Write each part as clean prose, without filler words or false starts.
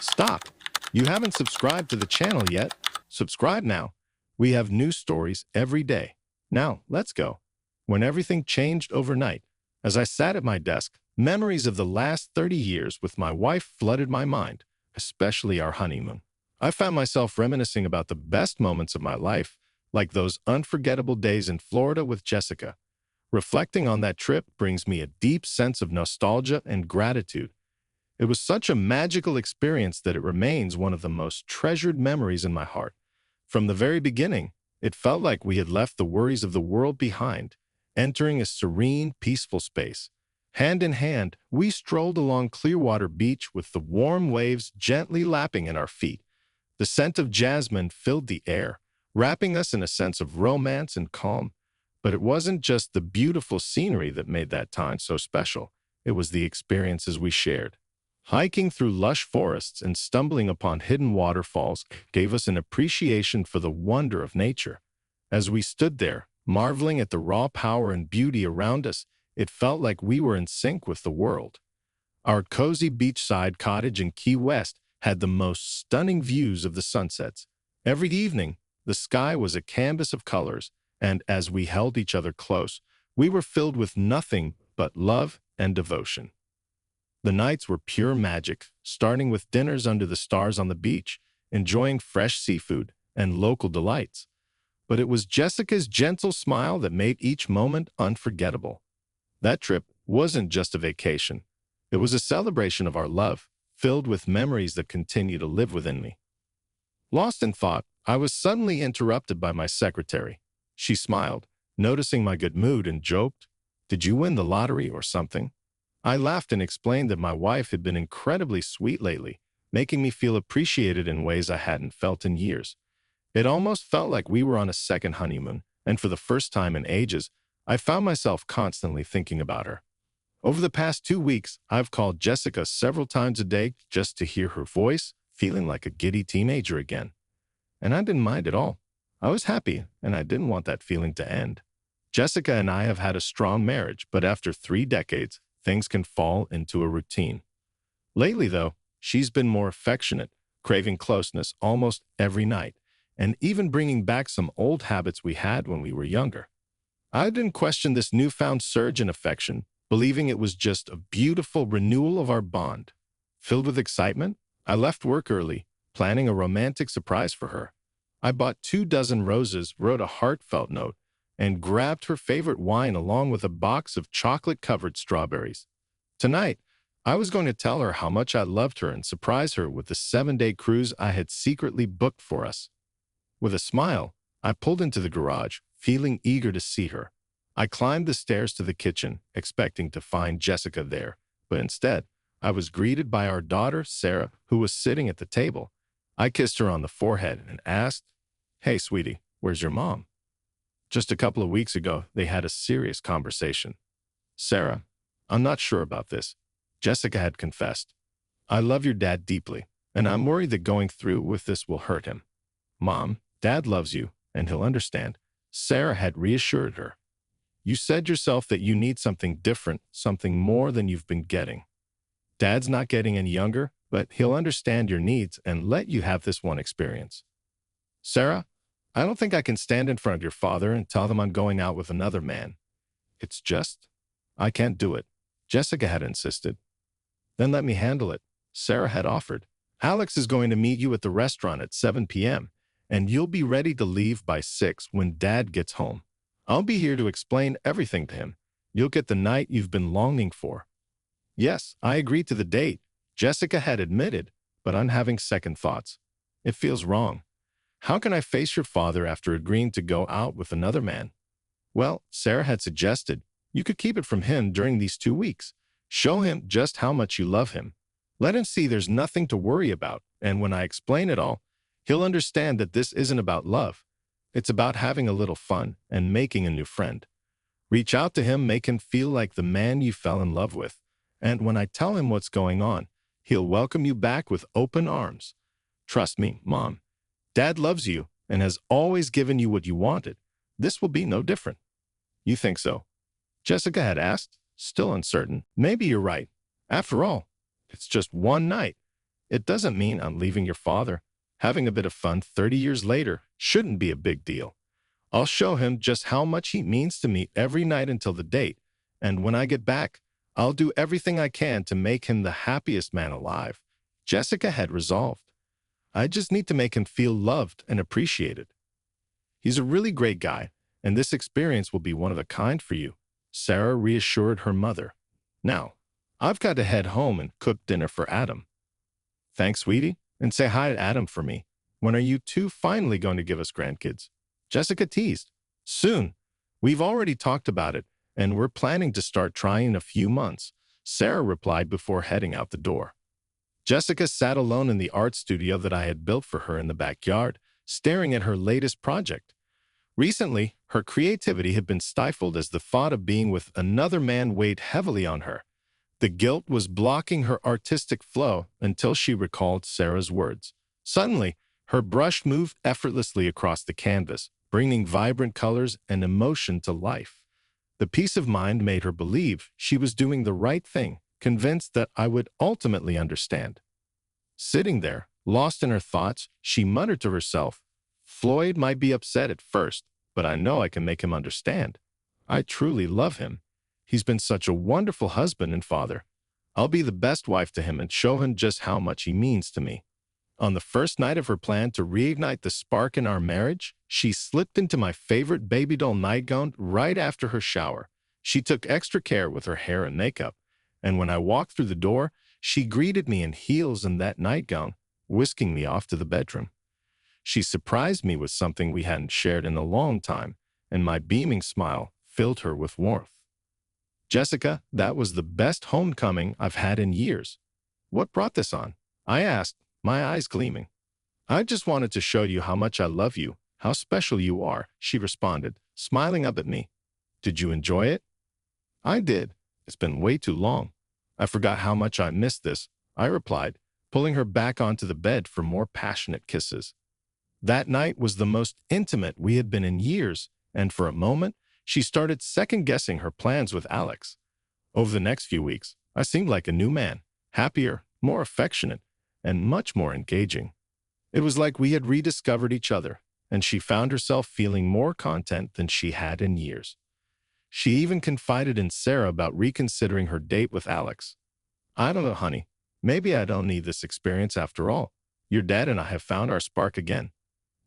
Stop! You haven't subscribed to the channel yet. Subscribe now. We have new stories every day. Now, let's go. When everything changed overnight, as I sat at my desk, memories of the last 30 years with my wife flooded my mind, especially our honeymoon. I found myself reminiscing about the best moments of my life, like those unforgettable days in Florida with Jessica. Reflecting on that trip brings me a deep sense of nostalgia and gratitude. It was such a magical experience that it remains one of the most treasured memories in my heart. From the very beginning, it felt like we had left the worries of the world behind, entering a serene, peaceful space. Hand in hand, we strolled along Clearwater Beach with the warm waves gently lapping at our feet. The scent of jasmine filled the air, wrapping us in a sense of romance and calm. But it wasn't just the beautiful scenery that made that time so special. It was the experiences we shared. Hiking through lush forests and stumbling upon hidden waterfalls gave us an appreciation for the wonder of nature. As we stood there, marveling at the raw power and beauty around us, it felt like we were in sync with the world. Our cozy beachside cottage in Key West had the most stunning views of the sunsets. Every evening, the sky was a canvas of colors, and as we held each other close, we were filled with nothing but love and devotion. The nights were pure magic, starting with dinners under the stars on the beach, enjoying fresh seafood and local delights. But it was Jessica's gentle smile that made each moment unforgettable. That trip wasn't just a vacation. It was a celebration of our love, filled with memories that continue to live within me. Lost in thought, I was suddenly interrupted by my secretary. She smiled, noticing my good mood, and joked, "Did you win the lottery or something?" I laughed and explained that my wife had been incredibly sweet lately, making me feel appreciated in ways I hadn't felt in years. It almost felt like we were on a second honeymoon, and for the first time in ages, I found myself constantly thinking about her. Over the past 2 weeks, I've called Jessica several times a day just to hear her voice, feeling like a giddy teenager again. And I didn't mind at all. I was happy, and I didn't want that feeling to end. Jessica and I have had a strong marriage, but after 3 decades, things can fall into a routine. Lately, though, she's been more affectionate, craving closeness almost every night, and even bringing back some old habits we had when we were younger. I didn't question this newfound surge in affection, believing it was just a beautiful renewal of our bond. Filled with excitement, I left work early, planning a romantic surprise for her. I bought 2 dozen roses, wrote a heartfelt note, and grabbed her favorite wine along with a box of chocolate-covered strawberries. Tonight, I was going to tell her how much I loved her and surprise her with the 7-day cruise I had secretly booked for us. With a smile, I pulled into the garage, feeling eager to see her. I climbed the stairs to the kitchen, expecting to find Jessica there, but instead, I was greeted by our daughter, Sarah, who was sitting at the table. I kissed her on the forehead and asked, "Hey, sweetie, where's your mom?" Just a couple of weeks ago, they had a serious conversation. "Sarah, I'm not sure about this," Jessica had confessed. "I love your dad deeply, and I'm worried that going through with this will hurt him." "Mom, Dad loves you, and he'll understand," Sarah had reassured her. "You said yourself that you need something different, something more than you've been getting. Dad's not getting any younger, but he'll understand your needs and let you have this one experience." "Sarah, I don't think I can stand in front of your father and tell them I'm going out with another man. It's just, I can't do it," Jessica had insisted. "Then let me handle it," Sarah had offered. "Alex is going to meet you at the restaurant at 7 p.m., and you'll be ready to leave by 6 when Dad gets home. I'll be here to explain everything to him. You'll get the night you've been longing for." Yes, I agreed to the date, Jessica had admitted, but I'm having second thoughts. It feels wrong. How can I face your father after agreeing to go out with another man? Well, Sarah had suggested you could keep it from him during these 2 weeks. Show him just how much you love him. Let him see there's nothing to worry about, and when I explain it all, he'll understand that this isn't about love. It's about having a little fun and making a new friend. Reach out to him, make him feel like the man you fell in love with. And when I tell him what's going on, he'll welcome you back with open arms. Trust me, Mom. Dad loves you and has always given you what you wanted. This will be no different." "You think so?" Jessica had asked, still uncertain. "Maybe you're right. After all, it's just one night. It doesn't mean I'm leaving your father. Having a bit of fun 30 years later shouldn't be a big deal. I'll show him just how much he means to me every night until the date, and when I get back, I'll do everything I can to make him the happiest man alive." Jessica had resolved. "I just need to make him feel loved and appreciated. He's a really great guy, and this experience will be one of a kind for you," Sarah reassured her mother. "Now, I've got to head home and cook dinner for Adam." "Thanks, sweetie, and say hi to Adam for me. When are you two finally going to give us grandkids?" Jessica teased. "Soon. We've already talked about it, and we're planning to start trying in a few months," Sarah replied before heading out the door. Jessica sat alone in the art studio that I had built for her in the backyard, staring at her latest project. Recently, her creativity had been stifled as the thought of being with another man weighed heavily on her. The guilt was blocking her artistic flow until she recalled Sarah's words. Suddenly, her brush moved effortlessly across the canvas, bringing vibrant colors and emotion to life. The peace of mind made her believe she was doing the right thing, convinced that I would ultimately understand. Sitting there, lost in her thoughts, she muttered to herself, "Floyd might be upset at first, but I know I can make him understand. I truly love him. He's been such a wonderful husband and father. I'll be the best wife to him and show him just how much he means to me." On the first night of her plan to reignite the spark in our marriage, she slipped into my favorite baby doll nightgown right after her shower. She took extra care with her hair and makeup, and when I walked through the door, she greeted me in heels and that nightgown, whisking me off to the bedroom. She surprised me with something we hadn't shared in a long time, and my beaming smile filled her with warmth. "Jessica, that was the best homecoming I've had in years." "What brought this on?" I asked, my eyes gleaming. "I just wanted to show you how much I love you, how special you are," she responded, smiling up at me. "Did you enjoy it?" "I did. It's been way too long. I forgot how much I missed this," I replied, pulling her back onto the bed for more passionate kisses. That night was the most intimate we had been in years, and for a moment, she started second-guessing her plans with Alex. Over the next few weeks, I seemed like a new man, happier, more affectionate, and much more engaging. It was like we had rediscovered each other, and she found herself feeling more content than she had in years. She even confided in Sarah about reconsidering her date with Alex. "I don't know, honey. Maybe I don't need this experience after all. Your dad and I have found our spark again."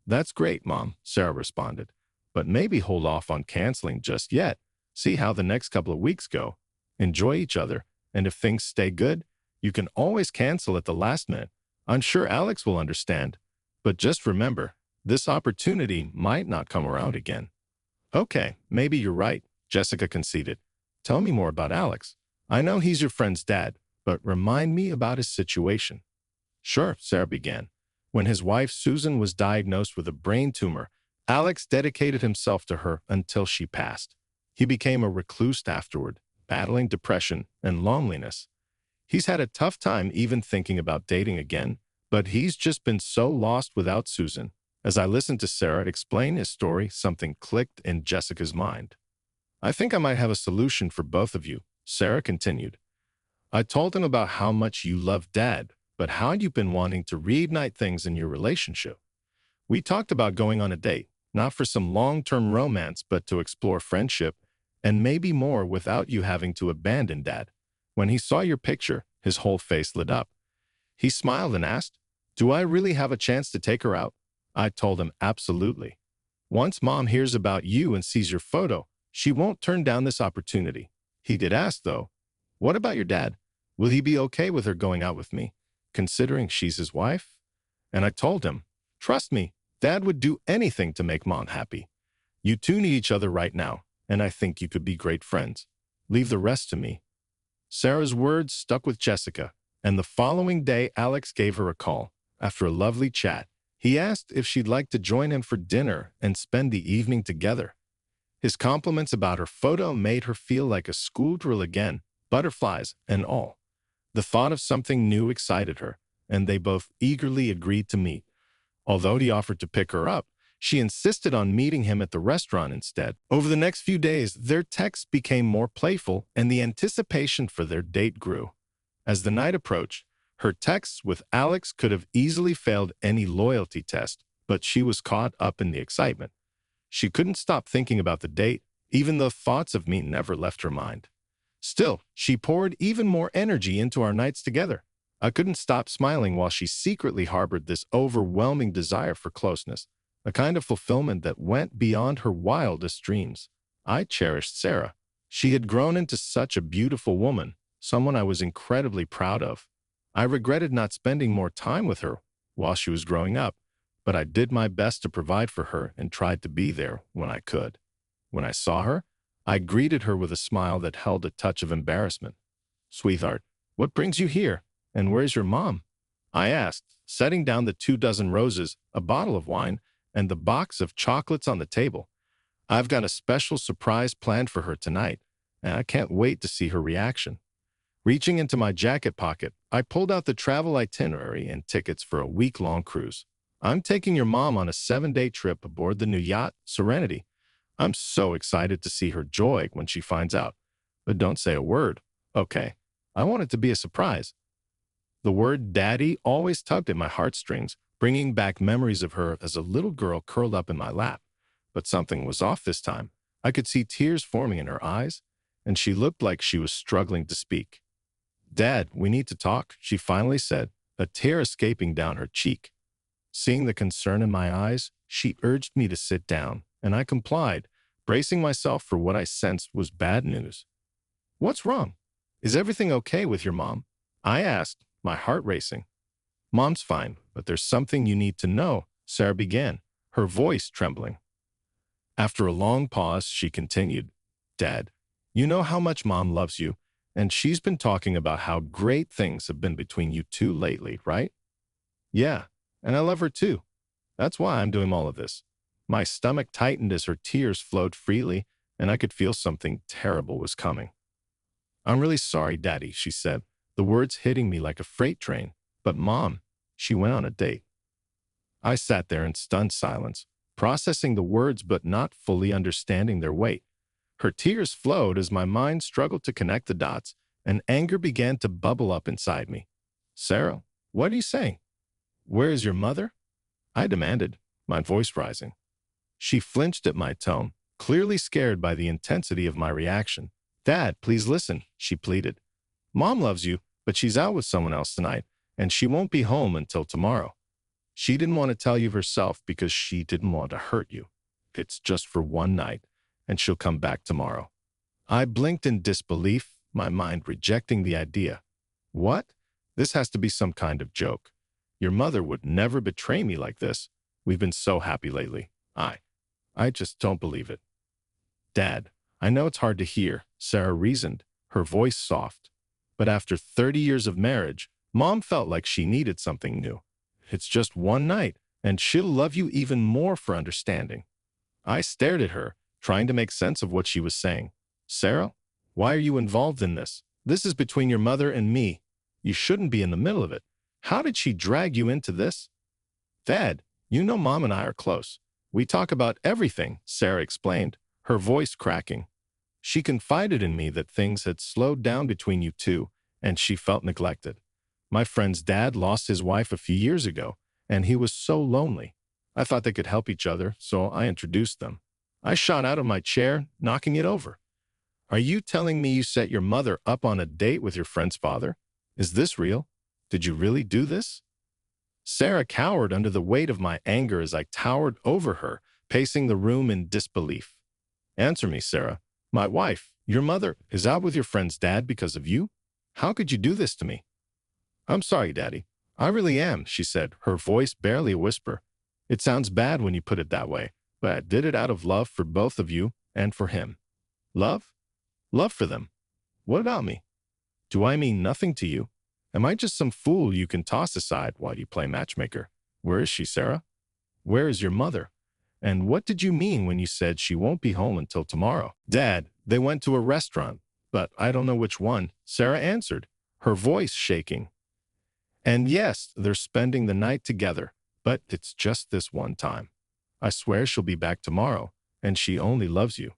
"That's great, Mom," Sarah responded. "But maybe hold off on canceling just yet. See how the next couple of weeks go. Enjoy each other, and if things stay good, you can always cancel at the last minute. I'm sure Alex will understand. But just remember, this opportunity might not come around again." "Okay, maybe you're right," Jessica conceded. "Tell me more about Alex. I know he's your friend's dad, but remind me about his situation." "Sure," Sarah began. "When his wife Susan was diagnosed with a brain tumor, Alex dedicated himself to her until she passed. He became a recluse afterward, battling depression and loneliness. He's had a tough time even thinking about dating again, but he's just been so lost without Susan." As I listened to Sarah explain his story, something clicked in Jessica's mind. "I think I might have a solution for both of you," Sarah continued. "I told him about how much you love Dad, but how you've been wanting to reignite things in your relationship. We talked about going on a date, not for some long-term romance, but to explore friendship and maybe more without you having to abandon Dad." When he saw your picture, his whole face lit up. He smiled and asked, "Do I really have a chance to take her out?" I told him absolutely. "Once Mom hears about you and sees your photo, she won't turn down this opportunity." He did ask, though, "What about your dad? Will he be okay with her going out with me, considering she's his wife?" And I told him, "Trust me, Dad would do anything to make Mom happy. You two need each other right now, and I think you could be great friends. Leave the rest to me." Sarah's words stuck with Jessica, and the following day Alex gave her a call. After a lovely chat, he asked if she'd like to join him for dinner and spend the evening together. His compliments about her photo made her feel like a schoolgirl again, butterflies and all. The thought of something new excited her, and they both eagerly agreed to meet. Although he offered to pick her up, she insisted on meeting him at the restaurant instead. Over the next few days, their texts became more playful, and the anticipation for their date grew. As the night approached, Her texts with Alex could have easily failed any loyalty test, but she was caught up in the excitement. She couldn't stop thinking about the date, even though thoughts of me never left her mind. Still, she poured even more energy into our nights together. I couldn't stop smiling while she secretly harbored this overwhelming desire for closeness, a kind of fulfillment that went beyond her wildest dreams. I cherished Sarah. She had grown into such a beautiful woman, someone I was incredibly proud of. I regretted not spending more time with her while she was growing up, but I did my best to provide for her and tried to be there when I could. When I saw her, I greeted her with a smile that held a touch of embarrassment. "Sweetheart, what brings you here? And where's your mom?" I asked, setting down the 24 roses, a bottle of wine, and the box of chocolates on the table. "I've got a special surprise planned for her tonight, and I can't wait to see her reaction." Reaching into my jacket pocket, I pulled out the travel itinerary and tickets for a week-long cruise. "I'm taking your mom on a 7-day trip aboard the new yacht, Serenity. I'm so excited to see her joy when she finds out. But don't say a word, okay? I want it to be a surprise." The word daddy always tugged at my heartstrings, bringing back memories of her as a little girl curled up in my lap. But something was off this time. I could see tears forming in her eyes, and she looked like she was struggling to speak. "Dad, we need to talk," she finally said, a tear escaping down her cheek. Seeing the concern in my eyes, she urged me to sit down, and I complied, bracing myself for what I sensed was bad news. "What's wrong? Is everything okay with your mom?" I asked, my heart racing. "Mom's fine, but there's something you need to know," Sarah began, her voice trembling. After a long pause, she continued, "Dad, you know how much Mom loves you, and she's been talking about how great things have been between you two lately, right?" "Yeah, and I love her too. That's why I'm doing all of this." My stomach tightened as her tears flowed freely, and I could feel something terrible was coming. "I'm really sorry, Daddy," she said, the words hitting me like a freight train. "But Mom, she went on a date." I sat there in stunned silence, processing the words but not fully understanding their weight. Her tears flowed as my mind struggled to connect the dots, and anger began to bubble up inside me. "Sarah, what are you saying? Where is your mother?" I demanded, my voice rising. She flinched at my tone, clearly scared by the intensity of my reaction. "Dad, please listen," she pleaded. "Mom loves you, but she's out with someone else tonight, and she won't be home until tomorrow. She didn't want to tell you herself because she didn't want to hurt you. It's just for one night, and she'll come back tomorrow." I blinked in disbelief, my mind rejecting the idea. "What? This has to be some kind of joke. Your mother would never betray me like this. We've been so happy lately. I just don't believe it." "Dad, I know it's hard to hear," Sarah reasoned, her voice soft. "But after 30 years of marriage, Mom felt like she needed something new. It's just one night, and she'll love you even more for understanding." I stared at her, trying to make sense of what she was saying. "Sarah, why are you involved in this? This is between your mother and me. You shouldn't be in the middle of it. How did she drag you into this?" "Dad, you know Mom and I are close. We talk about everything," Sarah explained, her voice cracking. "She confided in me that things had slowed down between you two, and she felt neglected. My friend's dad lost his wife a few years ago, and he was so lonely. I thought they could help each other, so I introduced them." I shot out of my chair, knocking it over. "Are you telling me you set your mother up on a date with your friend's father? Is this real? Did you really do this?" Sarah cowered under the weight of my anger as I towered over her, pacing the room in disbelief. "Answer me, Sarah. My wife, your mother, is out with your friend's dad because of you? How could you do this to me?" "I'm sorry, Daddy. I really am," she said, her voice barely a whisper. "It sounds bad when you put it that way, but I did it out of love for both of you and for him." "Love? Love for them? What about me? Do I mean nothing to you? Am I just some fool you can toss aside while you play matchmaker? Where is she, Sarah? Where is your mother? And what did you mean when you said she won't be home until tomorrow?" "Dad, they went to a restaurant, but I don't know which one," Sarah answered, her voice shaking. "And yes, they're spending the night together, but it's just this one time. I swear she'll be back tomorrow, and she only loves you.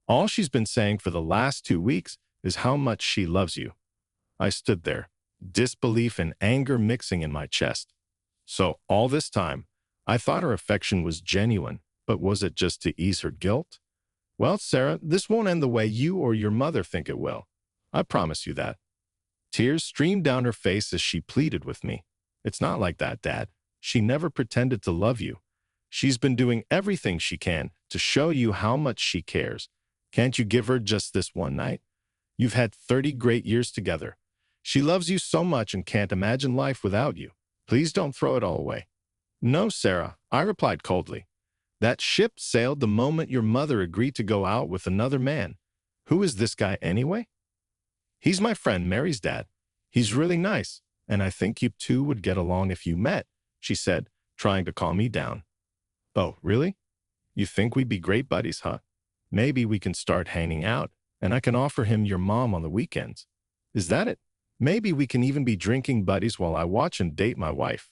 All she's been saying for the last 2 weeks is how much she loves you." I stood there, disbelief and anger mixing in my chest. So all this time, I thought her affection was genuine, but was it just to ease her guilt? Well, Sarah, this won't end the way you or your mother think it will. I promise you that. Tears streamed down her face as she pleaded with me. It's not like that, Dad. She never pretended to love you. She's been doing everything she can to show you how much she cares. Can't you give her just this one night? You've had 30 great years together. She loves you so much and can't imagine life without you. Please don't throw it all away. No, Sarah, I replied coldly. That ship sailed the moment your mother agreed to go out with another man. Who is this guy anyway? He's my friend Mary's dad. He's really nice, and I think you two would get along if you met, she said, trying to calm me down. Oh, really? You think we'd be great buddies, huh? Maybe we can start hanging out, and I can offer him your mom on the weekends. Is that it? Maybe we can even be drinking buddies while I watch and date my wife.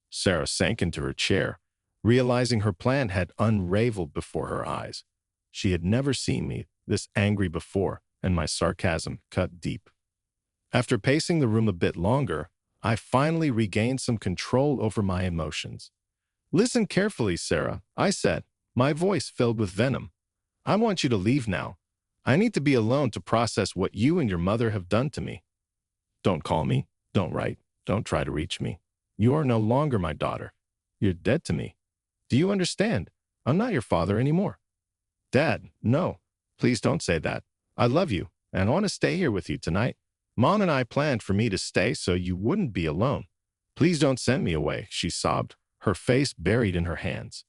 Sarah sank into her chair, realizing her plan had unraveled before her eyes. She had never seen me this angry before, and my sarcasm cut deep. After pacing the room a bit longer, I finally regained some control over my emotions. Listen carefully, Sarah, I said, my voice filled with venom. I want you to leave now. I need to be alone to process what you and your mother have done to me. Don't call me. Don't write. Don't try to reach me. You are no longer my daughter. You're dead to me. Do you understand? I'm not your father anymore. Dad, no. Please don't say that. I love you, and I want to stay here with you tonight. Mom and I planned for me to stay so you wouldn't be alone. Please don't send me away, she sobbed, her face buried in her hands.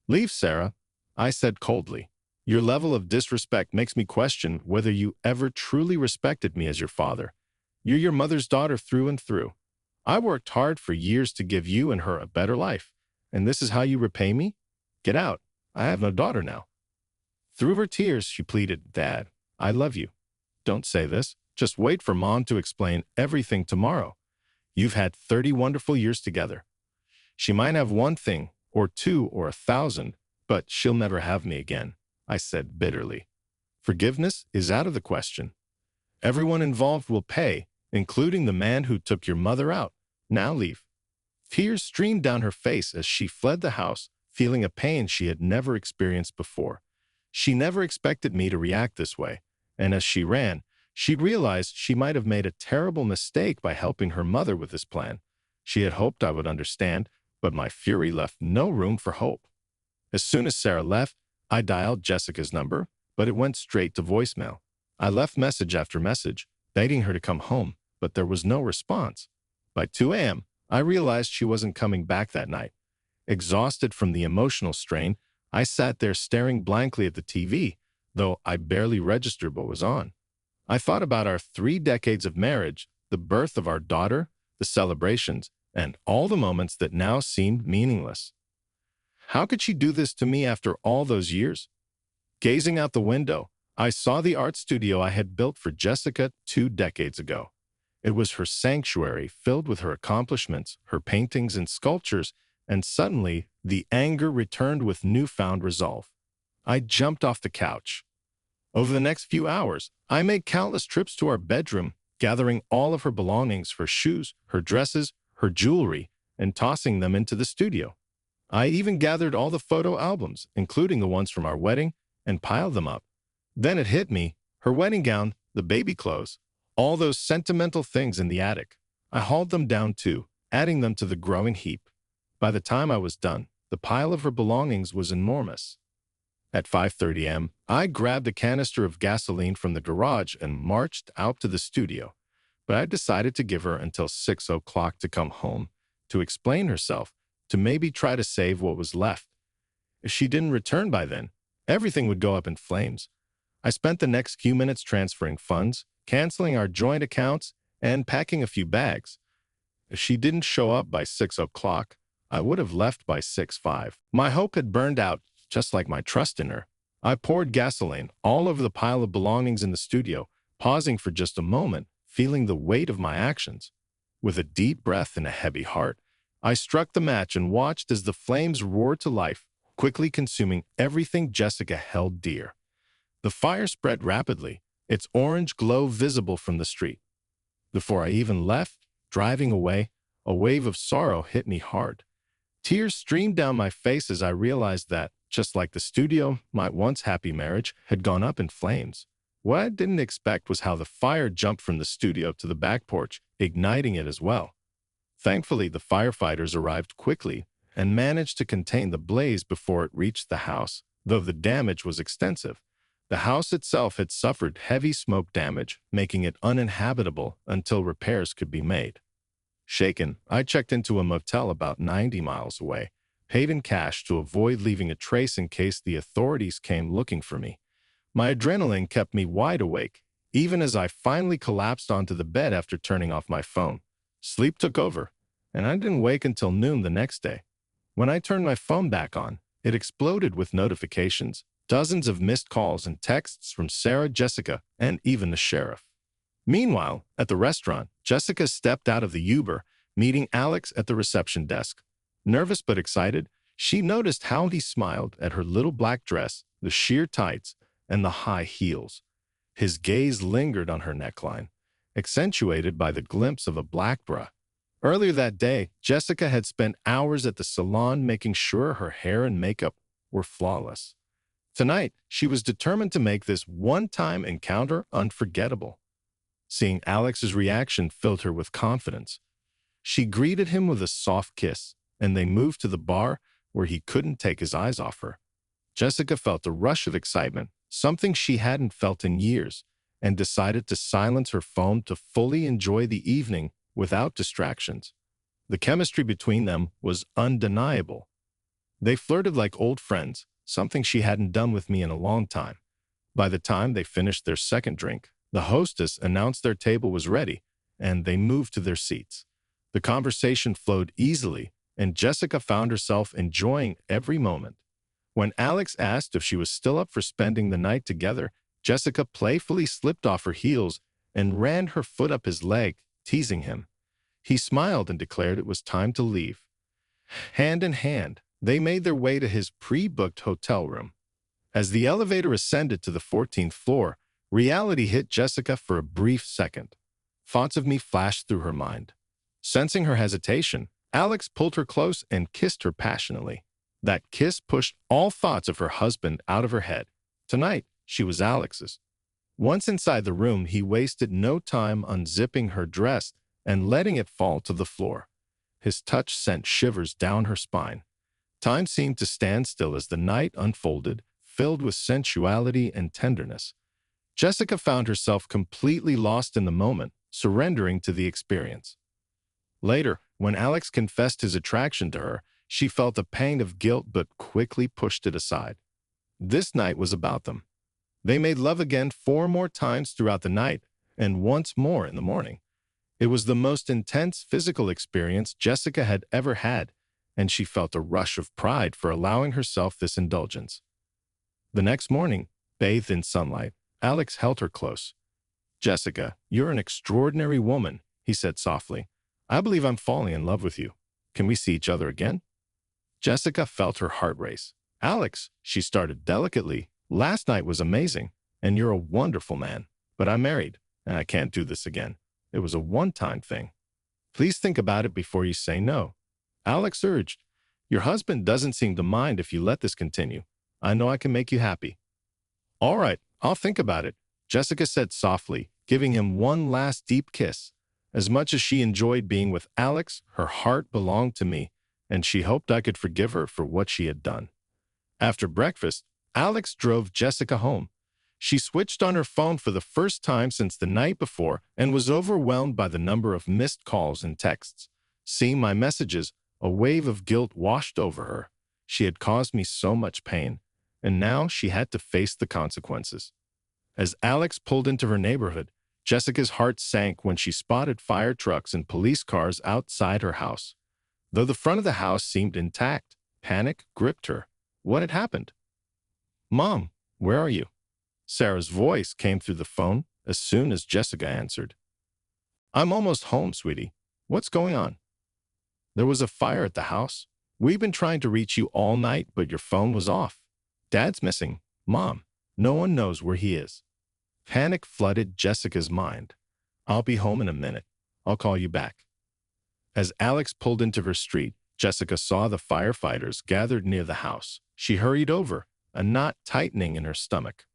Leave, Sarah, I said coldly. Your level of disrespect makes me question whether you ever truly respected me as your father. You're your mother's daughter through and through. I worked hard for years to give you and her a better life, and this is how you repay me? Get out. I have no daughter now. Through her tears, she pleaded, Dad, I love you. Don't say this. Just wait for Mom to explain everything tomorrow. You've had 30 wonderful years together. She might have one thing, or two, or 1,000, but she'll never have me again, I said bitterly. Forgiveness is out of the question. Everyone involved will pay, including the man who took your mother out. Now leave. Tears streamed down her face as she fled the house, feeling a pain she had never experienced before. She never expected me to react this way, and as she ran, she realized she might have made a terrible mistake by helping her mother with this plan. She had hoped I would understand, but my fury left no room for hope. As soon as Sarah left, I dialed Jessica's number, but it went straight to voicemail. I left message after message, begging her to come home, but there was no response. By 2 a.m., I realized she wasn't coming back that night. Exhausted from the emotional strain, I sat there staring blankly at the TV, though I barely registered what was on. I thought about our 3 decades of marriage, the birth of our daughter, the celebrations, and all the moments that now seemed meaningless. How could she do this to me after all those years? Gazing out the window, I saw the art studio I had built for Jessica 2 decades ago. It was her sanctuary filled with her accomplishments, her paintings and sculptures, and suddenly the anger returned with newfound resolve. I jumped off the couch. Over the next few hours, I made countless trips to our bedroom, gathering all of her belongings, her shoes, her dresses, her jewelry, and tossing them into the studio. I even gathered all the photo albums, including the ones from our wedding, and piled them up. Then it hit me, her wedding gown, the baby clothes, all those sentimental things in the attic. I hauled them down too, adding them to the growing heap. By the time I was done, the pile of her belongings was enormous. At 5:30 a.m., I grabbed a canister of gasoline from the garage and marched out to the studio. But I decided to give her until 6 o'clock to come home, to explain herself, to maybe try to save what was left. If she didn't return by then, everything would go up in flames. I spent the next few minutes transferring funds, canceling our joint accounts, and packing a few bags. If she didn't show up by 6 o'clock, I would have left by 6:05. My hope had burned out, just like my trust in her. I poured gasoline all over the pile of belongings in the studio, pausing for just a moment, feeling the weight of my actions. With a deep breath and a heavy heart, I struck the match and watched as the flames roared to life, quickly consuming everything Jessica held dear. The fire spread rapidly, its orange glow visible from the street. Before I even left, driving away, a wave of sorrow hit me hard. Tears streamed down my face as I realized that, just like the studio, my once happy marriage had gone up in flames. What I didn't expect was how the fire jumped from the studio to the back porch, igniting it as well. Thankfully, the firefighters arrived quickly and managed to contain the blaze before it reached the house, though the damage was extensive. The house itself had suffered heavy smoke damage, making it uninhabitable until repairs could be made. Shaken, I checked into a motel about 90 miles away, paid in cash to avoid leaving a trace in case the authorities came looking for me. My adrenaline kept me wide awake, even as I finally collapsed onto the bed after turning off my phone. Sleep took over, and I didn't wake until noon the next day. When I turned my phone back on, it exploded with notifications, dozens of missed calls and texts from Sarah, Jessica, and even the sheriff. Meanwhile, at the restaurant, Jessica stepped out of the Uber, meeting Alex at the reception desk. Nervous but excited, she noticed how he smiled at her little black dress, the sheer tights, and the high heels. His gaze lingered on her neckline, accentuated by the glimpse of a black bra. Earlier that day, Jessica had spent hours at the salon making sure her hair and makeup were flawless. Tonight, she was determined to make this one-time encounter unforgettable. Seeing Alex's reaction filled her with confidence. She greeted him with a soft kiss, and they moved to the bar where he couldn't take his eyes off her. Jessica felt a rush of excitement, something she hadn't felt in years, and decided to silence her phone to fully enjoy the evening without distractions. The chemistry between them was undeniable. They flirted like old friends, something she hadn't done with me in a long time. By the time they finished their second drink, the hostess announced their table was ready, and they moved to their seats. The conversation flowed easily, and Jessica found herself enjoying every moment. When Alex asked if she was still up for spending the night together, Jessica playfully slipped off her heels and ran her foot up his leg, teasing him. He smiled and declared it was time to leave. Hand in hand, they made their way to his pre-booked hotel room. As the elevator ascended to the 14th floor, reality hit Jessica for a brief second. Thoughts of me flashed through her mind. Sensing her hesitation, Alex pulled her close and kissed her passionately. That kiss pushed all thoughts of her husband out of her head. Tonight, she was Alex's. Once inside the room, he wasted no time unzipping her dress and letting it fall to the floor. His touch sent shivers down her spine. Time seemed to stand still as the night unfolded, filled with sensuality and tenderness. Jessica found herself completely lost in the moment, surrendering to the experience. Later, when Alex confessed his attraction to her, she felt a pang of guilt but quickly pushed it aside. This night was about them. They made love again 4 more times throughout the night and once more in the morning. It was the most intense physical experience Jessica had ever had, and she felt a rush of pride for allowing herself this indulgence. The next morning, bathed in sunlight, Alex held her close. "Jessica, you're an extraordinary woman," he said softly. "I believe I'm falling in love with you. Can we see each other again?" Jessica felt her heart race. "Alex," she started delicately, "last night was amazing, and you're a wonderful man. But I'm married, and I can't do this again. It was a one-time thing. Please think about it before you say no." Alex urged, "Your husband doesn't seem to mind if you let this continue. I know I can make you happy." "All right, I'll think about it," Jessica said softly, giving him one last deep kiss. As much as she enjoyed being with Alex, her heart belonged to me, and she hoped I could forgive her for what she had done. After breakfast, Alex drove Jessica home. She switched on her phone for the first time since the night before and was overwhelmed by the number of missed calls and texts. Seeing my messages, a wave of guilt washed over her. She had caused me so much pain, and now she had to face the consequences. As Alex pulled into her neighborhood, Jessica's heart sank when she spotted fire trucks and police cars outside her house. Though the front of the house seemed intact, panic gripped her. What had happened? "Mom, where are you?" Sarah's voice came through the phone as soon as Jessica answered. "I'm almost home, sweetie. What's going on?" "There was a fire at the house. We've been trying to reach you all night, but your phone was off. Dad's missing. Mom, no one knows where he is." Panic flooded Jessica's mind. "I'll be home in a minute. I'll call you back." As Alex pulled into her street, Jessica saw the firefighters gathered near the house. She hurried over, a knot tightening in her stomach.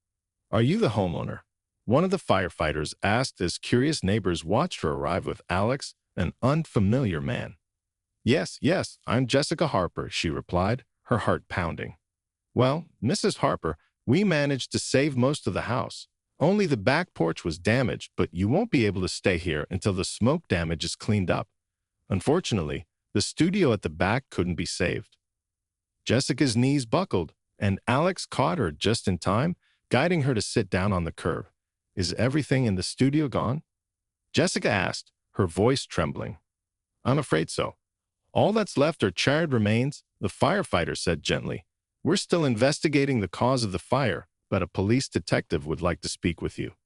"Are you the homeowner?" One of the firefighters asked as curious neighbors watched her arrive with Alex, an unfamiliar man. "Yes, yes, I'm Jessica Harper," she replied, her heart pounding. "Well, Mrs. Harper, we managed to save most of the house. Only the back porch was damaged, but you won't be able to stay here until the smoke damage is cleaned up. Unfortunately, the studio at the back couldn't be saved." Jessica's knees buckled, and Alex caught her just in time, guiding her to sit down on the curb. "Is everything in the studio gone?" Jessica asked, her voice trembling. "I'm afraid so. All that's left are charred remains," the firefighter said gently. "We're still investigating the cause of the fire, but a police detective would like to speak with you."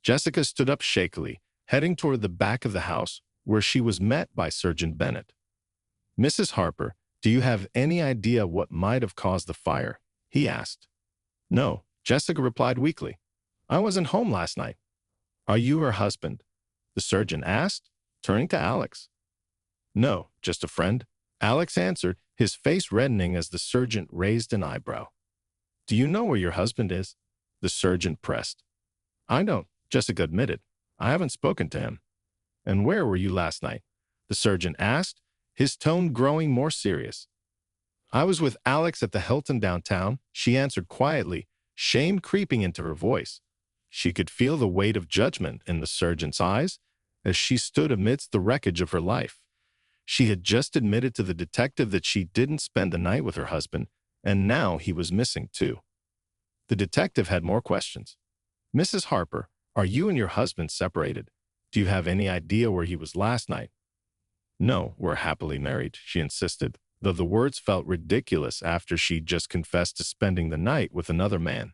Jessica stood up shakily, heading toward the back of the house, where she was met by Sergeant Bennett. "Mrs. Harper, do you have any idea what might have caused the fire?" he asked. "No," Jessica replied weakly. "I wasn't home last night." "Are you her husband?" the surgeon asked, turning to Alex. "No, just a friend," Alex answered, his face reddening as the surgeon raised an eyebrow. "Do you know where your husband is?" the surgeon pressed. "I don't," Jessica admitted. "I haven't spoken to him." "And where were you last night?" the surgeon asked, his tone growing more serious. "I was with Alex at the Hilton downtown," she answered quietly, shame creeping into her voice. She could feel the weight of judgment in the surgeon's eyes as she stood amidst the wreckage of her life. She had just admitted to the detective that she didn't spend the night with her husband, and now he was missing too. The detective had more questions. "Mrs. Harper, are you and your husband separated? Do you have any idea where he was last night?" "No, we're happily married," she insisted, though the words felt ridiculous after she'd just confessed to spending the night with another man.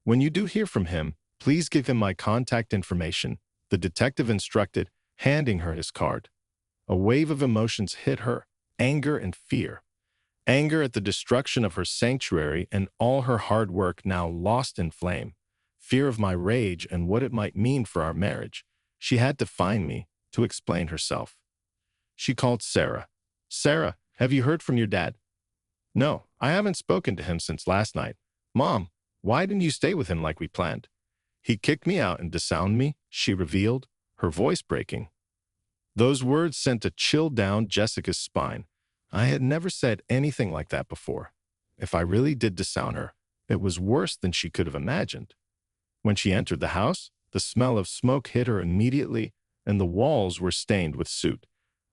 "When you do hear from him, please give him my contact information," the detective instructed, handing her his card. A wave of emotions hit her, anger and fear. Anger at the destruction of her sanctuary and all her hard work now lost in flame. Fear of my rage and what it might mean for our marriage. She had to find me, to explain herself. She called Sarah. "Sarah, have you heard from your dad?" "No, I haven't spoken to him since last night." "Mom, why didn't you stay with him like we planned?" "He kicked me out and disowned me," she revealed, her voice breaking. Those words sent a chill down Jessica's spine. I had never said anything like that before. If I really did disown her, it was worse than she could have imagined. When she entered the house, the smell of smoke hit her immediately, and the walls were stained with soot.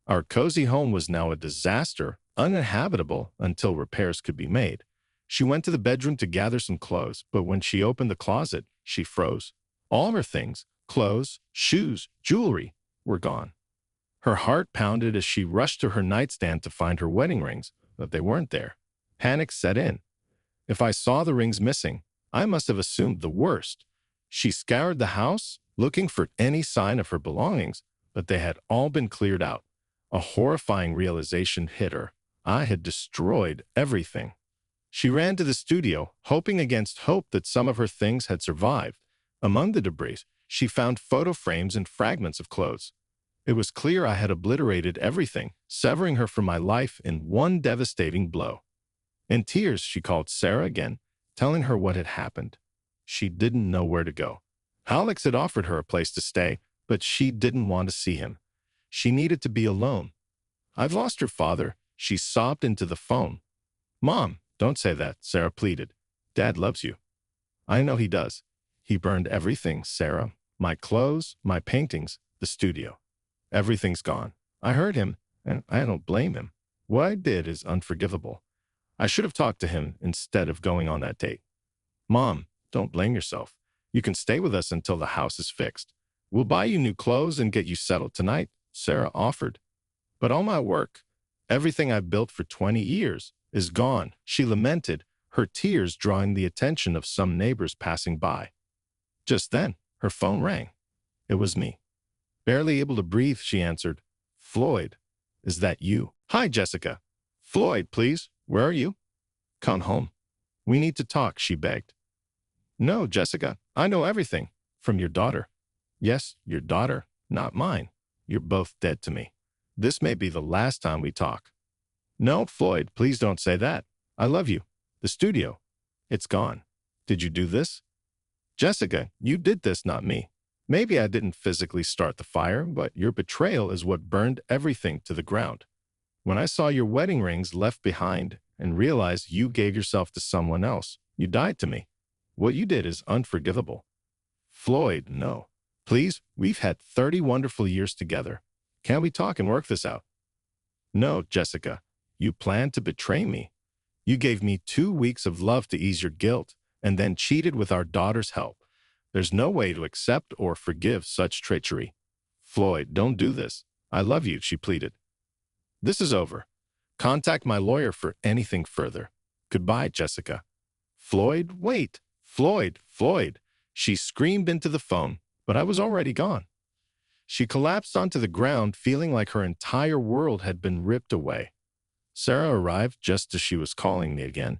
Our cozy home was now a disaster, uninhabitable until repairs could be made. She went to the bedroom to gather some clothes, but when she opened the closet, she froze. All her things, clothes, shoes, jewelry, were gone. Her heart pounded as she rushed to her nightstand to find her wedding rings, but they weren't there. Panic set in. If I saw the rings missing, I must have assumed the worst. She scoured the house, looking for any sign of her belongings, but they had all been cleared out. A horrifying realization hit her. I had destroyed everything. She ran to the studio, hoping against hope that some of her things had survived. Among the debris, she found photo frames and fragments of clothes. It was clear I had obliterated everything, severing her from my life in one devastating blow. In tears, she called Sarah again, telling her what had happened. She didn't know where to go. Alex had offered her a place to stay, but she didn't want to see him. She needed to be alone. "I've lost your father," she sobbed into the phone. "Mom, don't say that," Sarah pleaded. "Dad loves you." "I know he does. He burned everything, Sarah. My clothes, my paintings, the studio. Everything's gone. I hurt him, and I don't blame him. What I did is unforgivable. I should have talked to him instead of going on that date." "Mom, don't blame yourself. You can stay with us until the house is fixed. We'll buy you new clothes and get you settled tonight," Sarah offered. "But all my work, everything I've built for 20 years, is gone," she lamented, her tears drawing the attention of some neighbors passing by. Just then, her phone rang. It was me. Barely able to breathe, she answered. "Floyd, is that you?" "Hi, Jessica." "Floyd, please. Where are you?" "Come home. We need to talk," she begged. "No, Jessica, I know everything. From your daughter." "Yes, your daughter, not mine. You're both dead to me." This may be the last time we talk. No, Floyd, please don't say that. I love you. The studio. It's gone. Did you do this? Jessica, you did this, not me. Maybe I didn't physically start the fire, but your betrayal is what burned everything to the ground. When I saw your wedding rings left behind and realized you gave yourself to someone else, you died to me. What you did is unforgivable. Floyd, no. Please, we've had 30 wonderful years together. Can't we talk and work this out? No, Jessica. You planned to betray me. You gave me 2 weeks of love to ease your guilt and then cheated with our daughter's help. There's no way to accept or forgive such treachery. Floyd, don't do this. I love you, she pleaded. This is over. Contact my lawyer for anything further. Goodbye, Jessica. Floyd, wait. Floyd. She screamed into the phone, but I was already gone. She collapsed onto the ground, feeling like her entire world had been ripped away. Sarah arrived just as she was calling me again,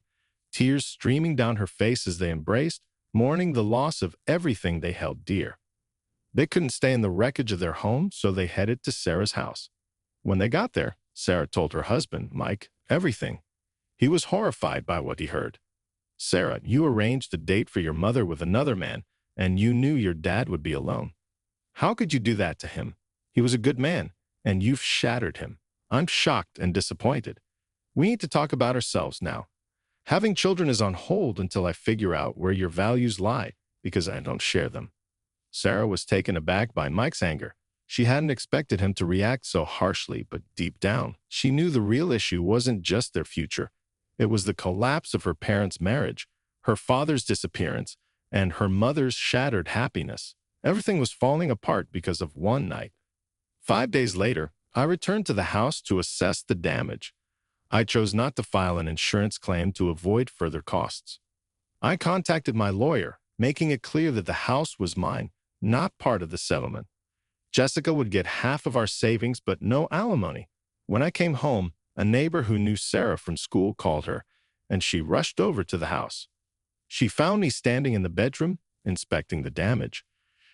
tears streaming down her face as they embraced, mourning the loss of everything they held dear. They couldn't stay in the wreckage of their home, so they headed to Sarah's house. When they got there, Sarah told her husband, Mike, everything. He was horrified by what he heard. Sarah, you arranged a date for your mother with another man, and you knew your dad would be alone. How could you do that to him? He was a good man, and you've shattered him. I'm shocked and disappointed. We need to talk about ourselves now. Having children is on hold until I figure out where your values lie, because I don't share them. Sarah was taken aback by Mike's anger. She hadn't expected him to react so harshly, but deep down, she knew the real issue wasn't just their future. It was the collapse of her parents' marriage, her father's disappearance, and her mother's shattered happiness. Everything was falling apart because of one night. 5 days later, I returned to the house to assess the damage. I chose not to file an insurance claim to avoid further costs. I contacted my lawyer, making it clear that the house was mine, not part of the settlement. Jessica would get half of our savings, but no alimony. When I came home, a neighbor who knew Sarah from school called her, and she rushed over to the house. She found me standing in the bedroom, inspecting the damage.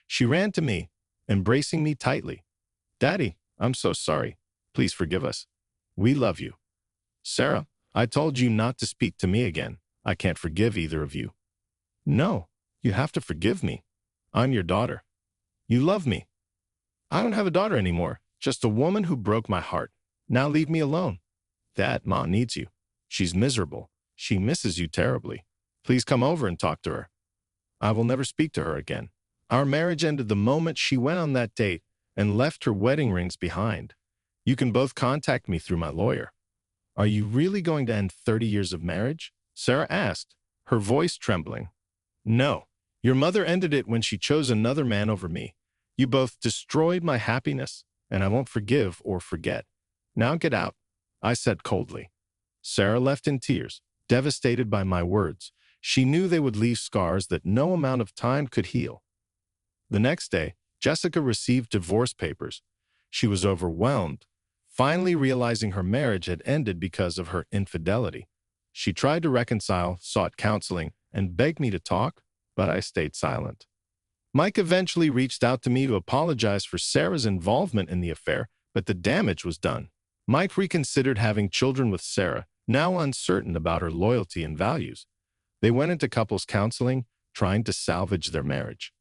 She ran to me, embracing me tightly. Daddy, I'm so sorry. Please forgive us. We love you. Sarah, I told you not to speak to me again. I can't forgive either of you. No, you have to forgive me. I'm your daughter. You love me. I don't have a daughter anymore, just a woman who broke my heart. Now leave me alone. Dad, Ma needs you. She's miserable. She misses you terribly. Please come over and talk to her. I will never speak to her again. Our marriage ended the moment she went on that date and left her wedding rings behind. You can both contact me through my lawyer. Are you really going to end 30 years of marriage? Sarah asked, her voice trembling. No. Your mother ended it when she chose another man over me. You both destroyed my happiness, and I won't forgive or forget. Now get out, I said coldly. Sarah left in tears, devastated by my words. She knew they would leave scars that no amount of time could heal. The next day, Jessica received divorce papers. She was overwhelmed, finally realizing her marriage had ended because of her infidelity. She tried to reconcile, sought counseling, and begged me to talk, but I stayed silent. Mike eventually reached out to me to apologize for Sarah's involvement in the affair, but the damage was done. Mike reconsidered having children with Sarah, now uncertain about her loyalty and values. They went into couples counseling, trying to salvage their marriage.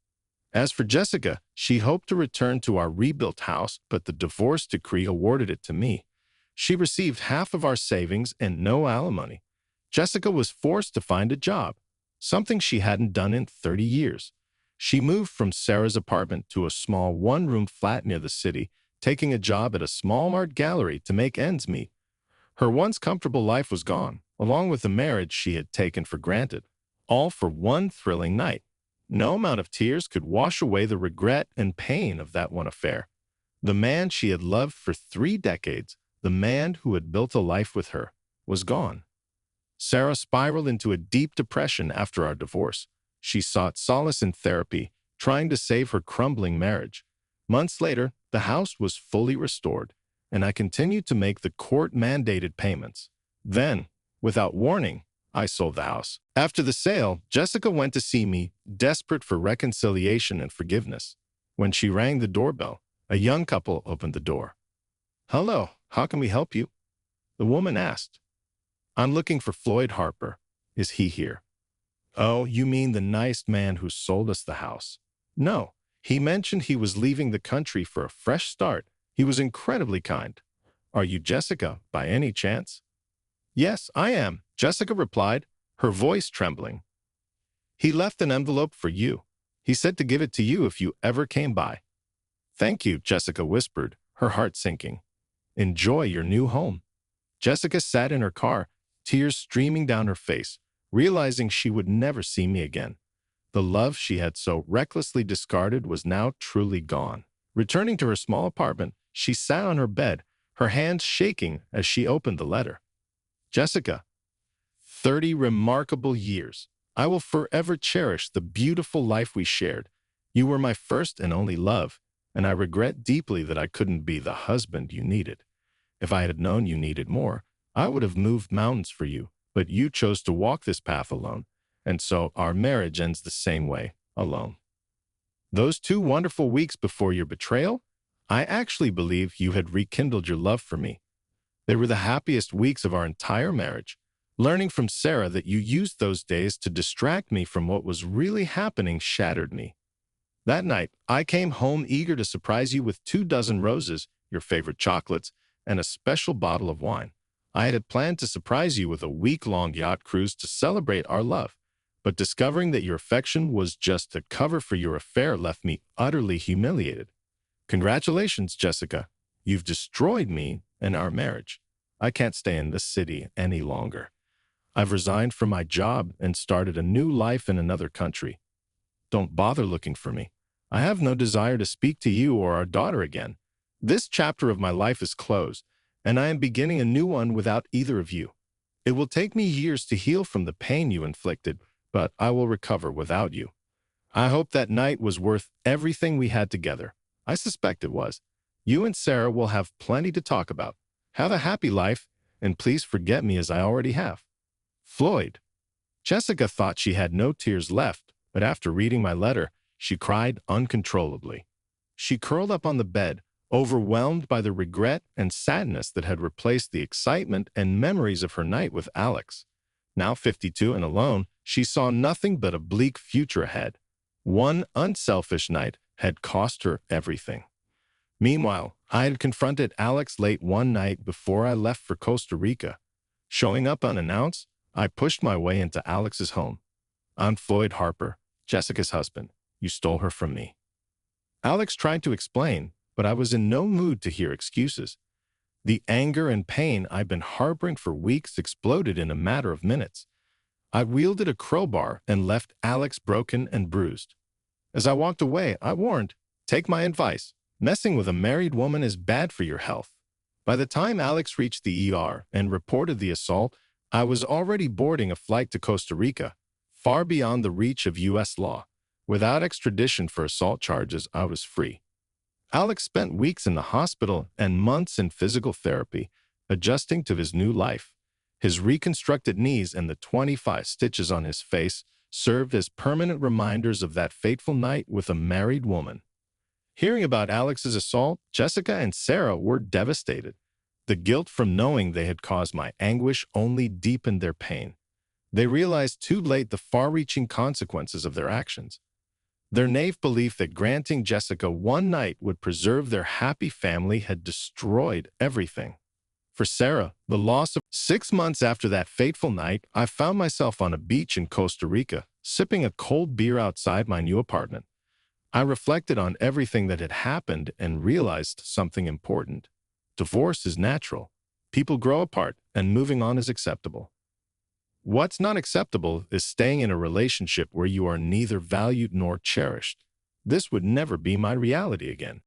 As for Jessica, she hoped to return to our rebuilt house, but the divorce decree awarded it to me. She received half of our savings and no alimony. Jessica was forced to find a job, something she hadn't done in 30 years. She moved from Sarah's apartment to a small one-room flat near the city, taking a job at a small art gallery to make ends meet. Her once comfortable life was gone, along with the marriage she had taken for granted, all for one thrilling night. No amount of tears could wash away the regret and pain of that one affair. The man she had loved for 3 decades, the man who had built a life with her, was gone. Sarah spiraled into a deep depression after our divorce. She sought solace in therapy, trying to save her crumbling marriage. Months later, the house was fully restored, and I continued to make the court-mandated payments. Then, without warning, I sold the house. After the sale, Jessica went to see me, desperate for reconciliation and forgiveness. When she rang the doorbell, a young couple opened the door. Hello, how can we help you? The woman asked. I'm looking for Floyd Harper. Is he here? Oh, you mean the nice man who sold us the house? No, he mentioned he was leaving the country for a fresh start. He was incredibly kind. Are you Jessica, by any chance? Yes, I am, Jessica replied, her voice trembling. He left an envelope for you. He said to give it to you if you ever came by. Thank you, Jessica whispered, her heart sinking. Enjoy your new home. Jessica sat in her car, tears streaming down her face, realizing she would never see me again. The love she had so recklessly discarded was now truly gone. Returning to her small apartment, she sat on her bed, her hands shaking as she opened the letter. Jessica, 30 remarkable years. I will forever cherish the beautiful life we shared. You were my first and only love, and I regret deeply that I couldn't be the husband you needed. If I had known you needed more, I would have moved mountains for you, but you chose to walk this path alone, and so our marriage ends the same way, alone. Those 2 wonderful weeks before your betrayal, I actually believe you had rekindled your love for me. They were the happiest weeks of our entire marriage. Learning from Sarah that you used those days to distract me from what was really happening shattered me. That night, I came home eager to surprise you with 2 dozen roses, your favorite chocolates, and a special bottle of wine. I had planned to surprise you with a week-long yacht cruise to celebrate our love, but discovering that your affection was just a cover for your affair left me utterly humiliated. Congratulations, Jessica. You've destroyed me and our marriage. I can't stay in this city any longer. I've resigned from my job and started a new life in another country. Don't bother looking for me. I have no desire to speak to you or our daughter again. This chapter of my life is closed, and I am beginning a new one without either of you. It will take me years to heal from the pain you inflicted, but I will recover without you. I hope that night was worth everything we had together. I suspect it was. You and Sarah will have plenty to talk about. Have a happy life, and please forget me as I already have. Floyd. Jessica thought she had no tears left, but after reading my letter, she cried uncontrollably. She curled up on the bed, overwhelmed by the regret and sadness that had replaced the excitement and memories of her night with Alex. Now 52 and alone, she saw nothing but a bleak future ahead. One unselfish night had cost her everything. Meanwhile, I had confronted Alex late one night before I left for Costa Rica. Showing up unannounced, I pushed my way into Alex's home. I'm Floyd Harper, Jessica's husband. You stole her from me. Alex tried to explain, but I was in no mood to hear excuses. The anger and pain I'd been harboring for weeks exploded in a matter of minutes. I wielded a crowbar and left Alex broken and bruised. As I walked away, I warned, take my advice. Messing with a married woman is bad for your health. By the time Alex reached the ER and reported the assault, I was already boarding a flight to Costa Rica, far beyond the reach of U.S. law. Without extradition for assault charges, I was free. Alex spent weeks in the hospital and months in physical therapy, adjusting to his new life. His reconstructed knees and the 25 stitches on his face served as permanent reminders of that fateful night with a married woman. Hearing about Alex's assault, Jessica and Sarah were devastated. The guilt from knowing they had caused my anguish only deepened their pain. They realized too late the far-reaching consequences of their actions. Their naive belief that granting Jessica one night would preserve their happy family had destroyed everything. For Sarah, the loss of 6 months after that fateful night, I found myself on a beach in Costa Rica, sipping a cold beer outside my new apartment. I reflected on everything that had happened and realized something important. Divorce is natural. People grow apart, and moving on is acceptable. What's not acceptable is staying in a relationship where you are neither valued nor cherished. This would never be my reality again.